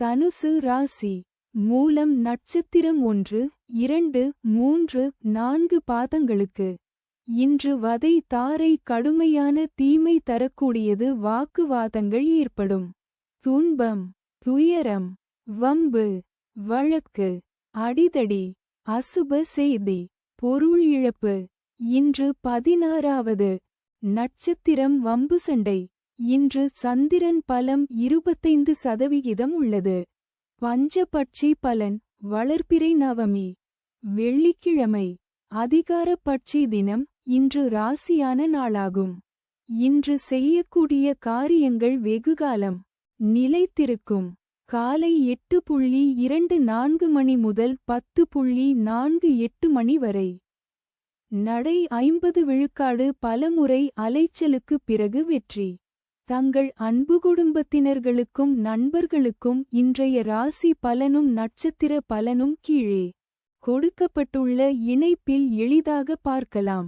தனுசு ராசி. மூலம் நட்சத்திரம் 1, 2, 3, 4 பாதங்களுக்கு. இன்று வதை தாரை கடுமையான தீமை தரக்கூடியது. வாக்குவாதங்கள் ஏற்படும். துன்பம், துயரம், வம்பு, வழக்கு, அடிதடி, அசுப செய்தி, பொருள் இழப்பு. இன்று 16வது நட்சத்திரம் வம்பு சண்டை. இன்று சந்திரன் பலம் 25% உள்ளது. பஞ்சபட்சி பலன். வளர்பிறை நவமி வெள்ளிக்கிழமை. அதிகார பட்சி தினம். இன்று ராசியான நாளாகும். இன்று செய்யக்கூடிய காரியங்கள் வெகுகாலம் நிலைத்திருக்கும். காலை 8:24 மணி முதல் 10:48 மணி வரை. நடை 50 விழுக்காடு. பலமுறை அலைச்சலுக்குப் பிறகு வெற்றி. தங்கள் அன்பு குடும்பத்தினர்களுக்கும் நண்பர்களுக்கும் இன்றைய ராசி பலனும் நட்சத்திர பலனும் கீழே கொடுக்கப்பட்டுள்ள இணைப்பில் எளிதாக பார்க்கலாம்.